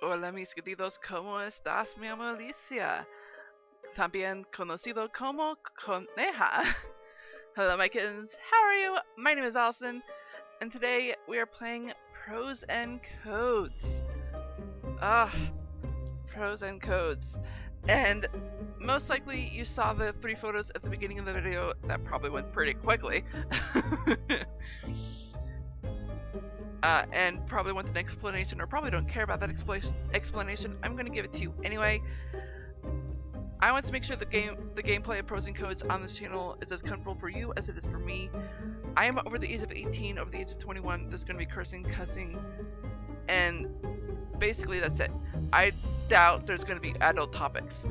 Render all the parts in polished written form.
Hola mis queridos, ¿cómo estás? Me llamo Alicia, también conocido como Coneja. Hello my kittens, how are you? My name is Allison, and today we are playing Prose and Codes. Ah, Prose and Codes. And most likely you saw the 3 photos at the beginning of the video. That probably went pretty quickly. And probably want an explanation, or probably don't care about that explanation. I'm going to give it to you anyway. I want to make sure the gameplay of Prose and Codes on this channel is as comfortable for you as it is for me. I am over the age of 18, over the age of 21. There's going to be cursing, cussing, and basically that's it. I doubt there's going to be adult topics.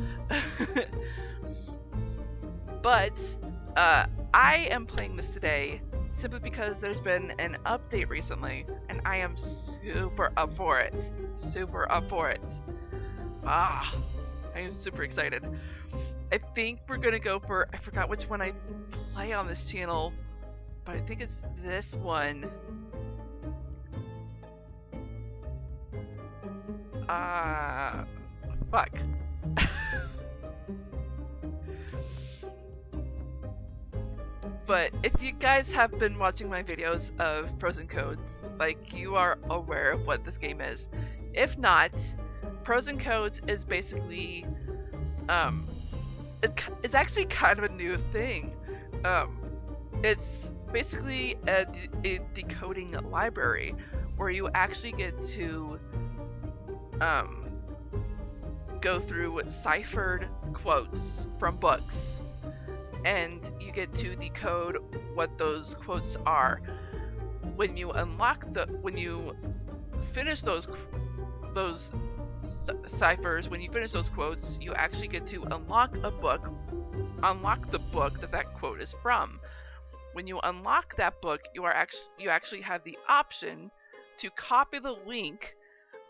But I am playing this today simply because there's been an update recently, and I am super up for it. Super up for it. I am super excited. I think we're gonna go for, I forgot which one I play on this channel, but I think it's this one. Fuck. But if you guys have been watching my videos of Prose and Codes, like, you are aware of what this game is. If not, Prose and Codes is basically, it's actually kind of a new thing. It's basically a decoding library where you actually get to go through ciphered quotes from books, and you get to decode what those quotes are. When you finish those ciphers, when you finish those quotes, you actually get to unlock the book that quote is from. When you unlock that book, you actually have the option to copy the link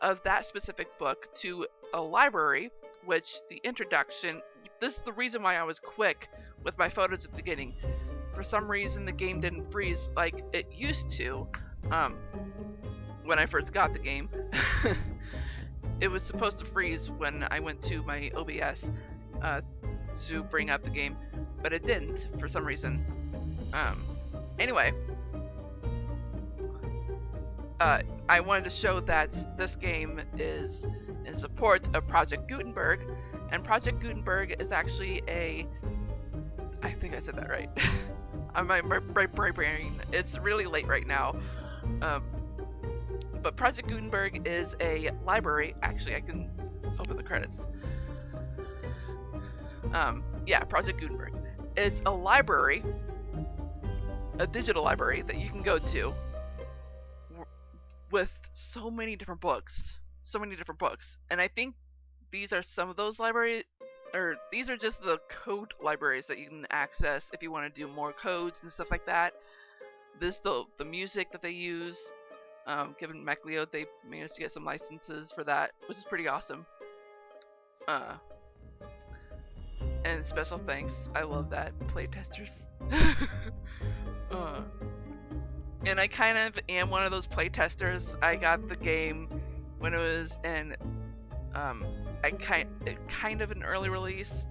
of that specific book to a library, which the introduction, this is the reason why I was quick with my photos at the beginning. For some reason the game didn't freeze like it used to when I first got the game. It was supposed to freeze when I went to my OBS to bring up the game, but it didn't for some reason. Anyway, I wanted to show that this game is in support of Project Gutenberg, and Project Gutenberg is actually I think I said that right. My brain, it's really late right now. But Project Gutenberg is a library. Actually, I can open the credits. Yeah, Project Gutenberg. It's a library, a digital library that you can go to with so many different books. And I think these are some of those libraries, or these are just the code libraries that you can access if you want to do more codes and stuff like that. This the music that they use. Given MacLeod, they managed to get some licenses for that, which is pretty awesome. And special thanks, I love that, playtesters. And I kind of am one of those playtesters. I got the game when it was in kind of an early release,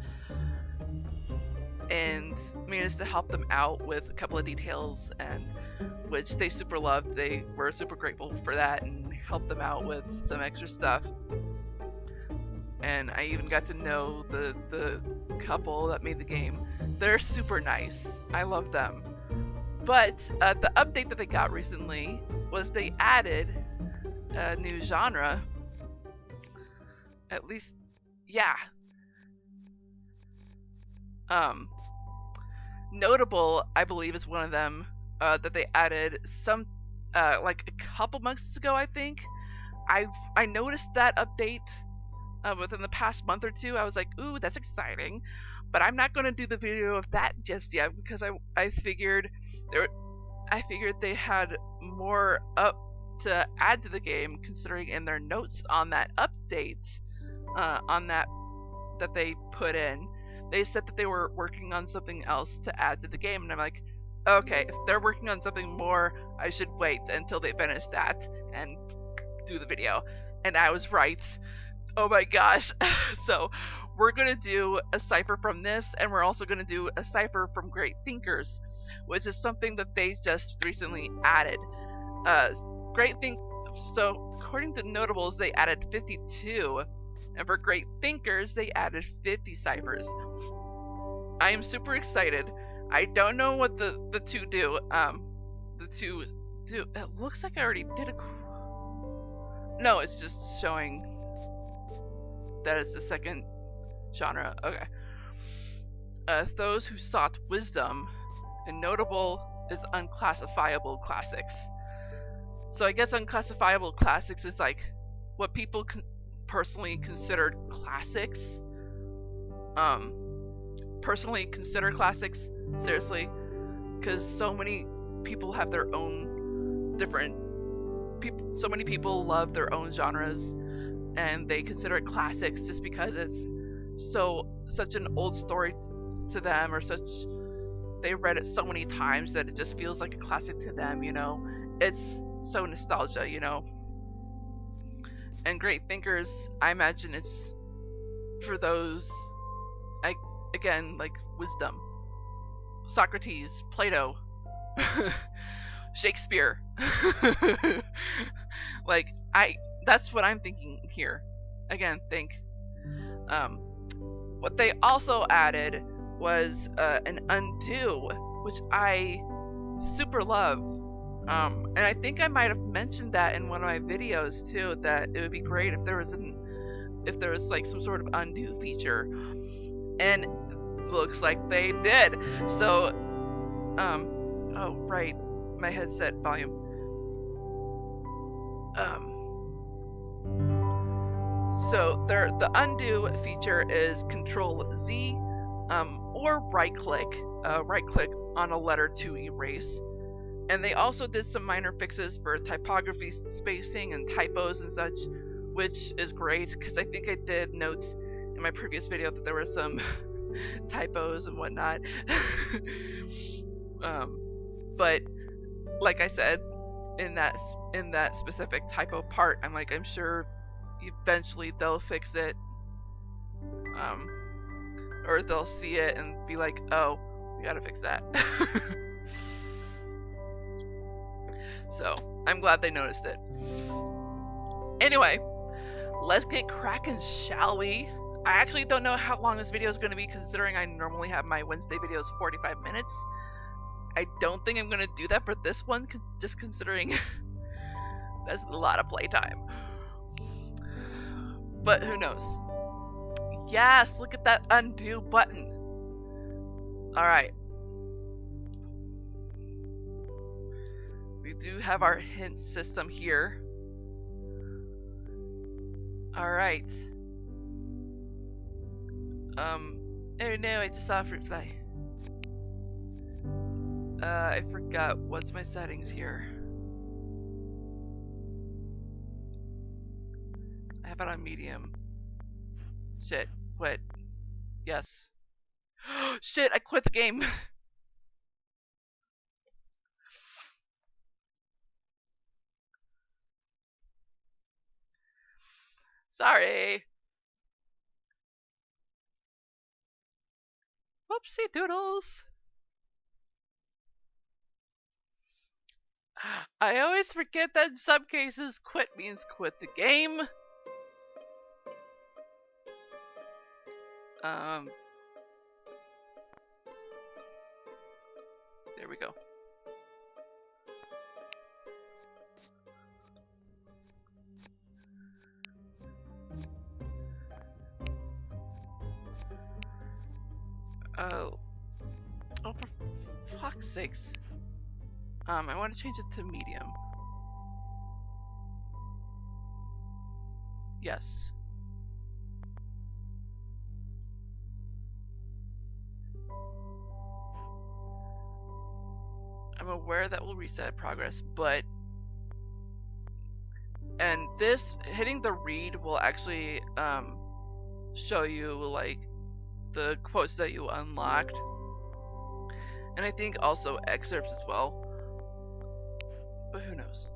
and managed to help them out with a couple of details, and which they super loved. They were super grateful for that and helped them out with some extra stuff. And I even got to know the couple that made the game. They're super nice. I love them. But the update that they got recently was they added a new genre. At least, yeah. Notable, I believe, is one of them that they added some like a couple months ago, I think. I noticed that update within the past month or two. I was like, ooh, that's exciting, but I'm not going to do the video of that just yet because I figured they had more up to add to the game, considering in their notes on that update on that they put in, they said that they were working on something else to add to the game, and I'm like, okay, if they're working on something more, I should wait until they finish that and do the video. and I was right. Oh my gosh. So we're going to do a cipher from this, and we're also going to do a cipher from Great Thinkers, which is something that they just recently added. So according to Notables, they added 52, and for Great Thinkers, they added 50 ciphers. I am super excited. I don't know what the two do. The two do. It looks like I already did a. No, it's just showing that is the second genre. Okay. Those who sought wisdom, and Notable is unclassifiable classics. So I guess unclassifiable classics is like what people personally considered classics. Personally consider classics, seriously, because so many people have their own different people. So many people love their own genres, and they consider it classics just because it's such an old story to them, or such they read it so many times that it just feels like a classic to them. You know, it's so nostalgia. You know, and Great Thinkers, I imagine it's for those. Again, like wisdom, Socrates, Plato, Shakespeare. Like that's what I'm thinking here. Again, think. What they also added was an undo, which I super love. And I think I might have mentioned that in one of my videos too. That it would be great if there was like some sort of undo feature. And looks like they did. So, oh right, my headset volume. So the undo feature is Control Z, or right click on a letter to erase. And they also did some minor fixes for typography spacing and typos and such, which is great because I think I did note in my previous video that there were some typos and whatnot. But like I said, in that specific typo part, I'm sure eventually they'll fix it, or they'll see it and be like, oh, we gotta fix that. So I'm glad they noticed it. Anyway, let's get cracking, shall we? I actually don't know how long this video is going to be, considering I normally have my Wednesday videos 45 minutes. I don't think I'm going to do that for this one, just considering that's a lot of playtime. But who knows? Yes, look at that undo button. Alright. We do have our hint system here. Alright. Oh no, I just saw a fruit fly. I forgot what's my settings here. I have it on medium. Shit, what? Yes. Shit, I quit the game. Sorry. Whoopsie doodles. I always forget that in some cases quit means quit the game. There we go. Oh, for fuck's sakes. I want to change it to medium. Yes. I'm aware that will reset progress, but... And this, hitting the read will actually show you, like, the quotes that you unlocked. And I think also excerpts as well. But who knows?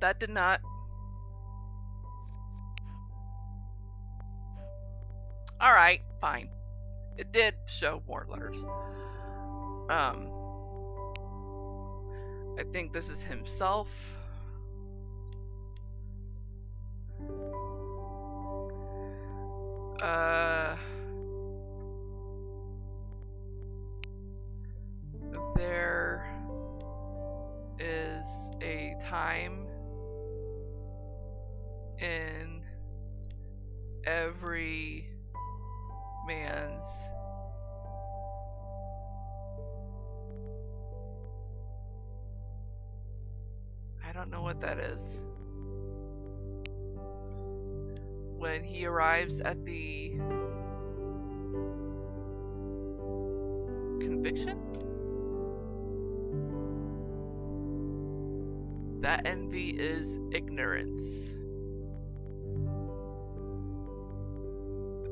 That did not Alright, fine. It did show more letters. I think this is himself. There is a time in every man's I don't know what that is. When he arrives at the conviction? That envy is ignorance.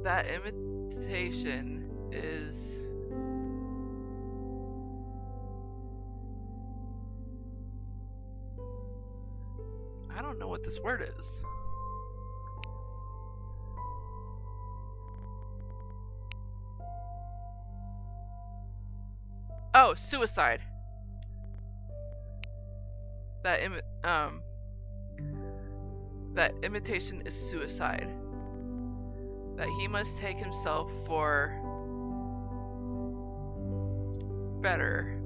That imitation is I don't know what this word is. Oh, suicide. That imitation is suicide. That he must take himself for better,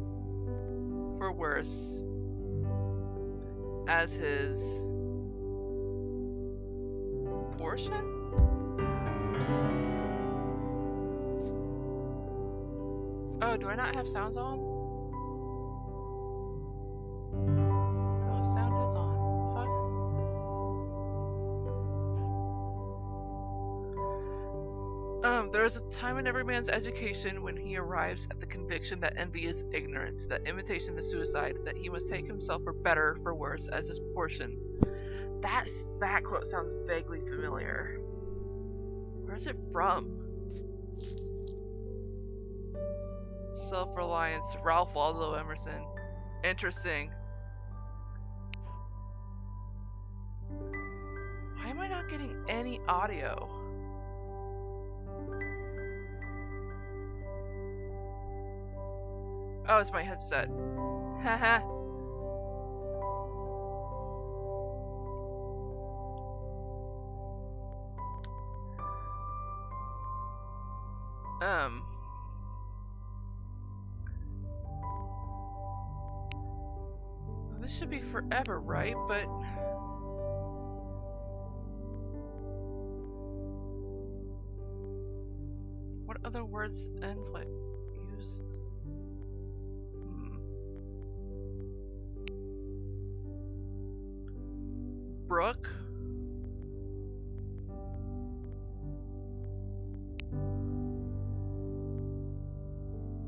for worse, as his portion? Oh, do I not have sounds on? Oh, sound is on. Fuck. There is a time in every man's education when he arrives at the conviction that envy is ignorance, that imitation is suicide, that he must take himself for better, for worse, as his portion. That quote sounds vaguely familiar. Where's it from? Self-reliance, Ralph Waldo Emerson. Interesting. Why am I not getting any audio? Oh, it's my headset. Haha. This should be forever, right? But what other words end like use? Brook.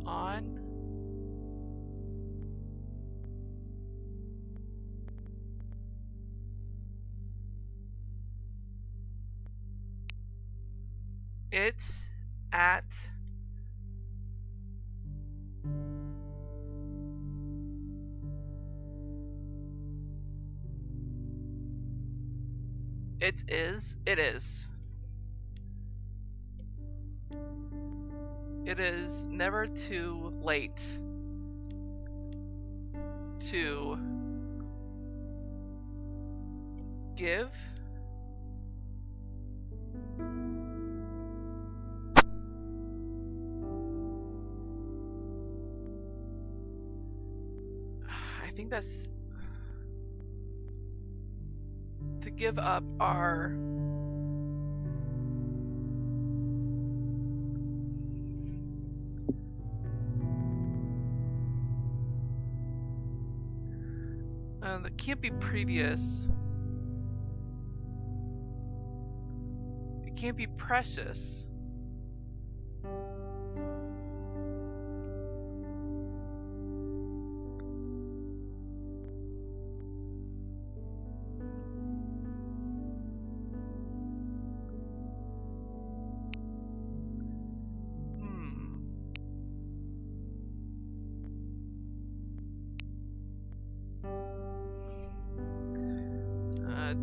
On. It. At. It is. It is. It is never too late to give. I think that's to give up our that can't be previous. It can't be precious.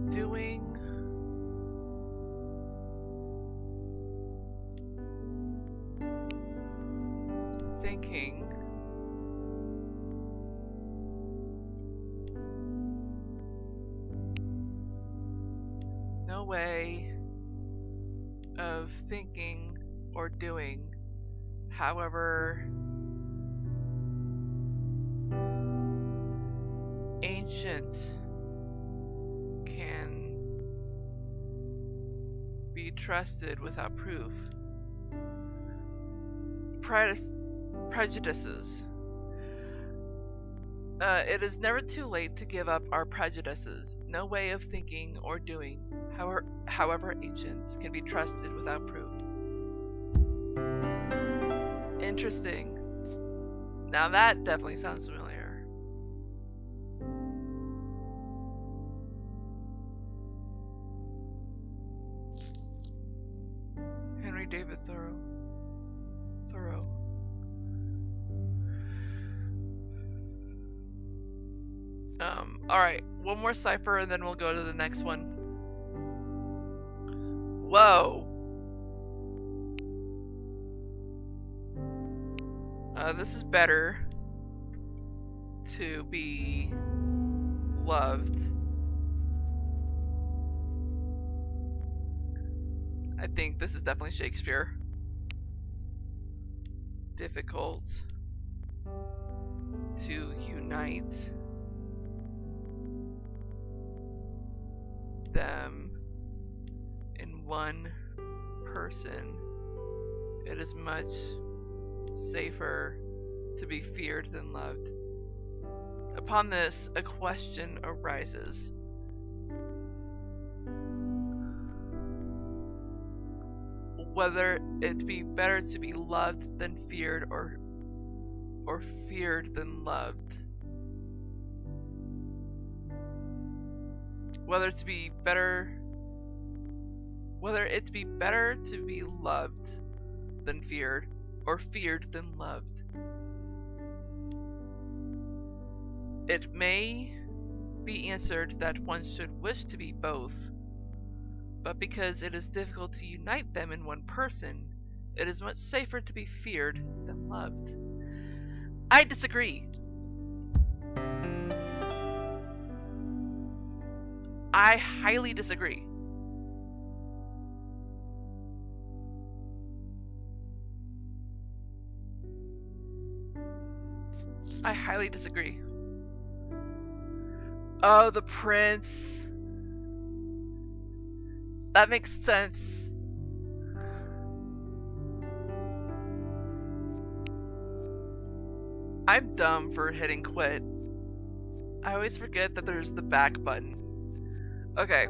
Doing no way of thinking or doing, however ancient, can be trusted without proof. Prejudices. It is never too late to give up our prejudices. No way of thinking or doing, however ancient, can be trusted without proof. Interesting. Now that definitely sounds familiar. Henry David Thoreau. Alright, one more cipher and then we'll go to the next one. Whoa! This is better to be loved. I think this is definitely Shakespeare. Difficult to unite them in one person. It is much safer to be feared than loved. Upon this, a question arises. Whether it be better to be loved than feared, or feared than loved. Whether it be better to be loved than feared, or feared than loved. It may be answered that one should wish to be both, but because it is difficult to unite them in one person, it is much safer to be feared than loved. I disagree. I highly disagree. I highly disagree. Oh, the prince. That makes sense. I'm dumb for hitting quit. I always forget that there's the back button. Okay.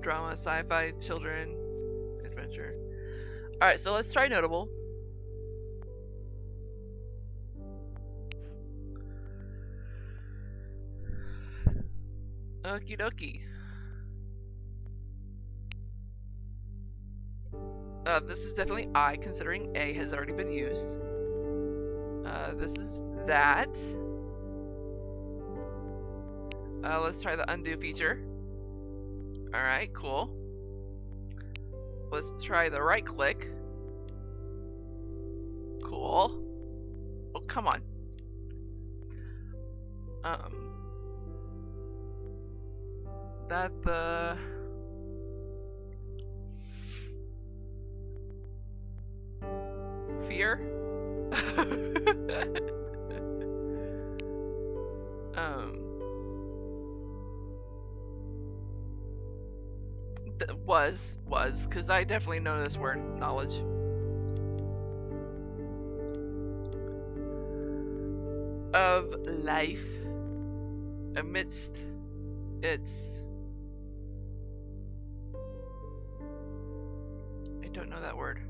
Drama, sci-fi, children, adventure. Alright, so let's try notable. Okie dokie. This is definitely I, considering A has already been used. This is that. Let's try the undo feature. Alright, cool. Let's try the right click. Cool. Oh, come on. That the fear? Was, because I definitely know this word, knowledge. Of life amidst its... I don't know that word.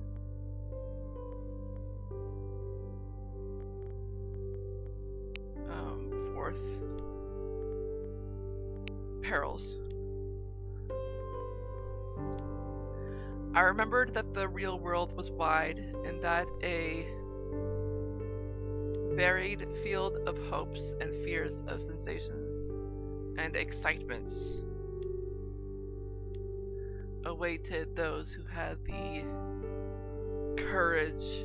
Fourth. Perils. I remembered that the real world was wide, and that a varied field of hopes and fears, of sensations and excitements awaited those who had the courage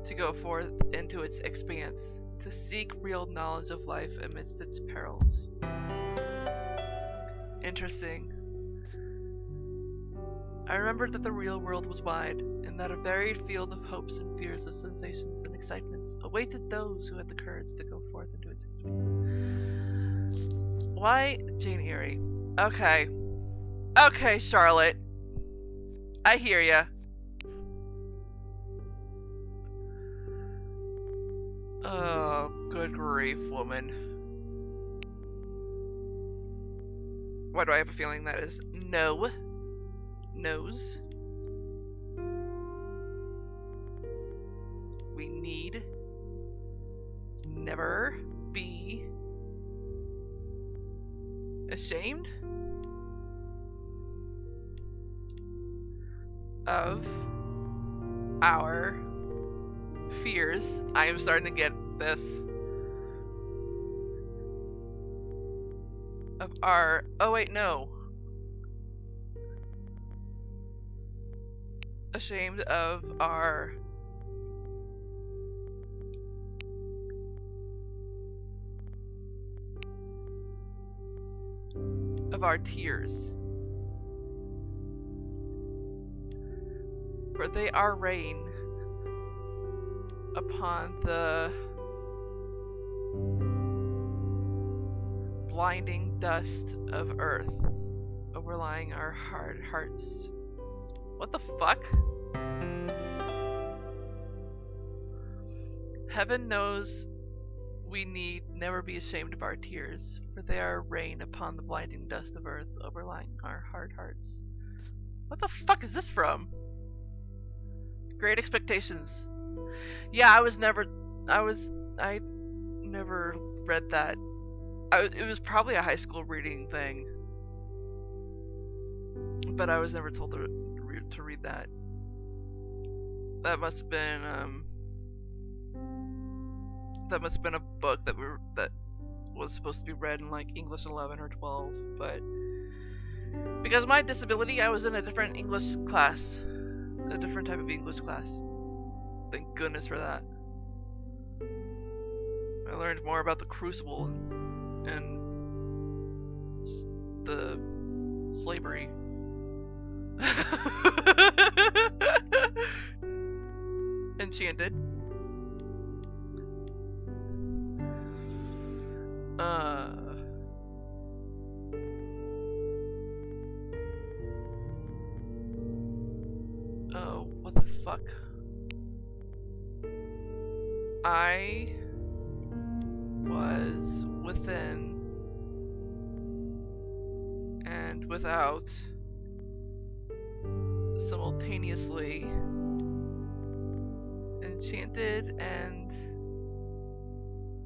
to go forth into its expanse, to seek real knowledge of life amidst its perils. Interesting. I remembered that the real world was wide, and that a varied field of hopes and fears, of sensations and excitements awaited those who had the courage to go forth into its spaces. Why Jane Eyre? Okay. Okay, Charlotte. I hear ya. Oh, good grief, woman. Why do I have a feeling that is no? Nose. We need never be ashamed of our fears. I am starting to get this. Of our... Oh wait, no. Ashamed of our... of our tears. For they are rain upon the blinding dust of earth, overlying our hard hearts. What the fuck? Heaven knows we need never be ashamed of our tears, for they are rain upon the blinding dust of earth, overlying our hard hearts. What the fuck is this from? Great Expectations. Yeah, I never read that. It was probably a high school reading thing, but I was never told to read that. That must have been a book that was supposed to be read in like English 11 or 12, but because of my disability, I was in a different English class, a different type of English class. Thank goodness for that. I learned more about the Crucible and the slavery. Enchanted. Oh, what the fuck? I was within and without simultaneously enchanted and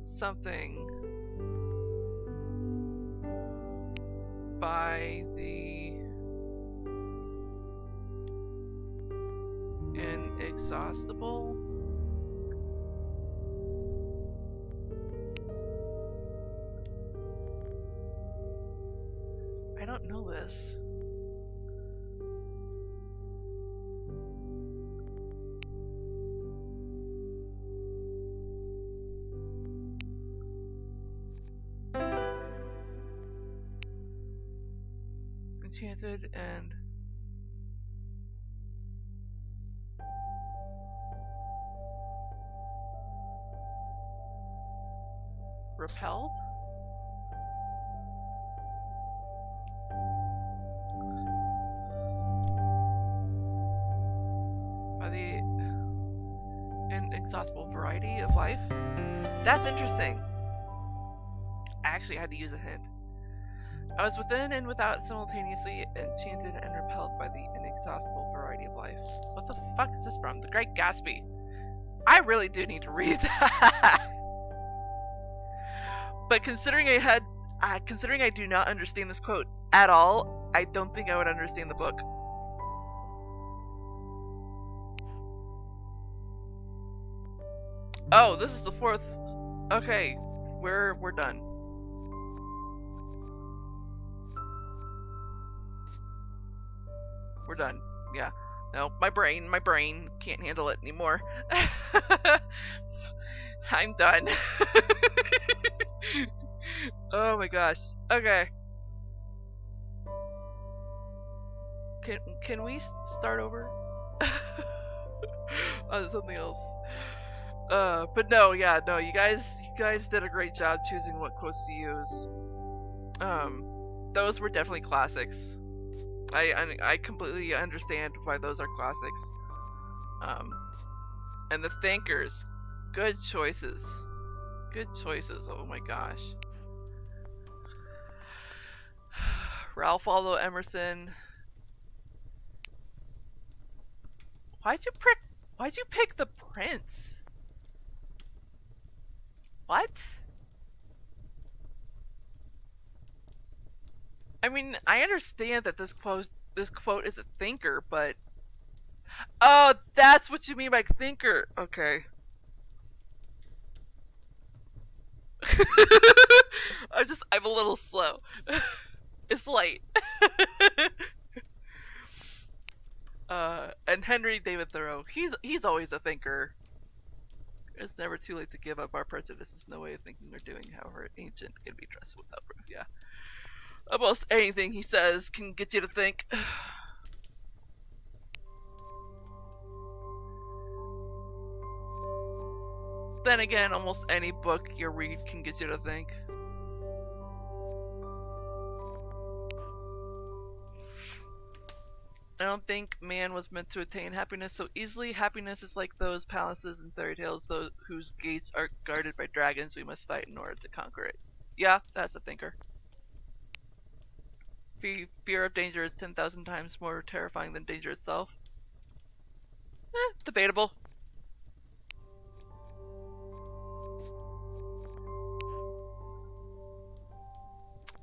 something by the inexhaustible. I don't know this. Enchanted and repelled? By the inexhaustible variety of life? That's interesting. I actually had to use a hint. I was within and without simultaneously enchanted and repelled by the inexhaustible variety of life. What the fuck is this from? The Great Gatsby. I really do need to read that. But considering I do not understand this quote at all, I don't think I would understand the book. Oh, this is the fourth. Okay, we're done. We're done. Yeah. No, my brain can't handle it anymore. I'm done. Oh my gosh. Okay. Can we start over? On something else. But no, yeah, no, you guys did a great job choosing what quotes to use. Those were definitely classics. I completely understand why those are classics. And the thinkers, good choices. Good choices. Oh my gosh. Ralph Waldo Emerson. Why'd you pick the Prince? What? I mean, I understand that this quote is a thinker, but oh, that's what you mean by thinker. Okay. I'm a little slow. It's late. And Henry David Thoreau, he's always a thinker. It's never too late to give up our prejudices. No way of thinking or doing, however ancient, can be trusted without proof. Yeah. Almost anything he says can get you to think. Then again, almost any book you read can get you to think. I don't think man was meant to attain happiness so easily. Happiness is like those palaces and fairy tales, those whose gates are guarded by dragons we must fight in order to conquer it. Yeah, that's a thinker. Fear of danger is 10,000 times more terrifying than danger itself. Debatable.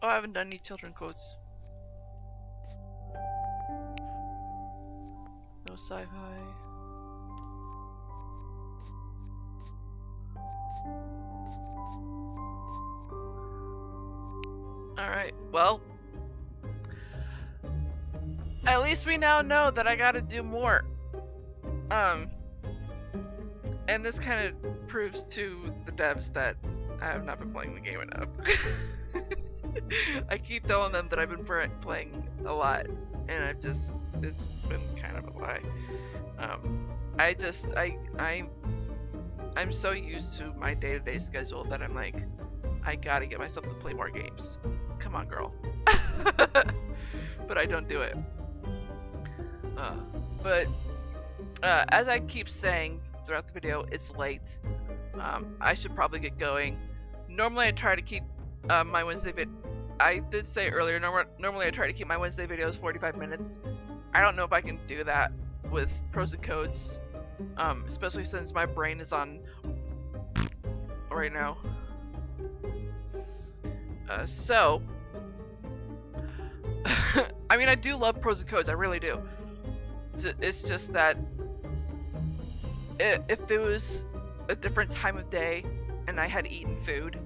Oh, I haven't done any children quotes. No sci-fi. Alright, well. At least we now know that I gotta do more. And this kind of proves to the devs that I have not been playing the game enough. I keep telling them that I've been playing a lot, and it's been kind of a lie. I'm so used to my day-to-day schedule that I'm like, I gotta get myself to play more games. Come on, girl. But I don't do it. As I keep saying throughout the video, it's late. I should probably get going. Normally I try to keep my Wednesday I did say earlier, normally I try to keep my Wednesday videos 45 minutes. I don't know if I can do that with Prose and Codes, especially since my brain is on right now. I mean, I do love Prose and Codes, I really do. It's just that if it was a different time of day and I had eaten food,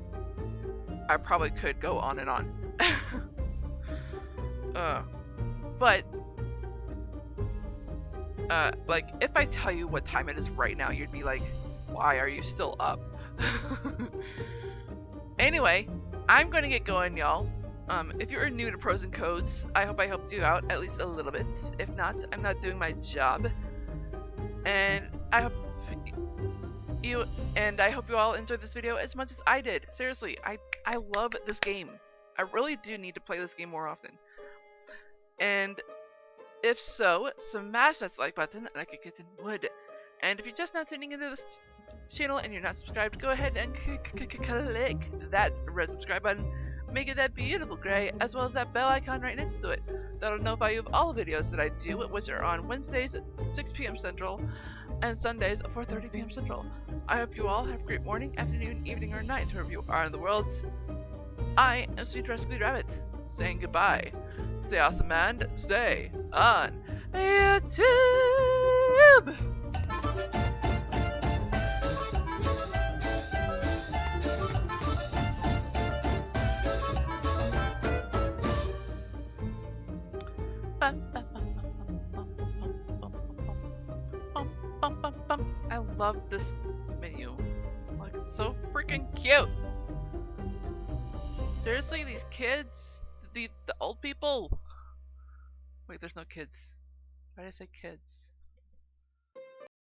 I probably could go on and on. But like, if I tell you what time it is right now, you'd be like, why are you still up? Anyway, I'm gonna get going, y'all. If you're new to Prose and Codes, I hope I helped you out at least a little bit. If not, I'm not doing my job. And I hope you all enjoyed this video as much as I did. Seriously, I love this game. I really do need to play this game more often. And if so, smash that like button like a kitten would. And if you're just now tuning into this channel and you're not subscribed, go ahead and click that red subscribe button. Make it that beautiful gray, as well as that bell icon right next to it. That'll notify you of all the videos that I do, which are on Wednesdays at 6 p.m. Central and Sundays at 4:30 p.m. Central. I hope you all have a great morning, afternoon, evening, or night, wherever you are in the world. I am Sweet Rescued Rabbit, saying goodbye. Stay awesome and stay on YouTube! I love this menu. Like, it's so freaking cute. Seriously, these kids, the old people. Wait, there's no kids. Why did I say kids?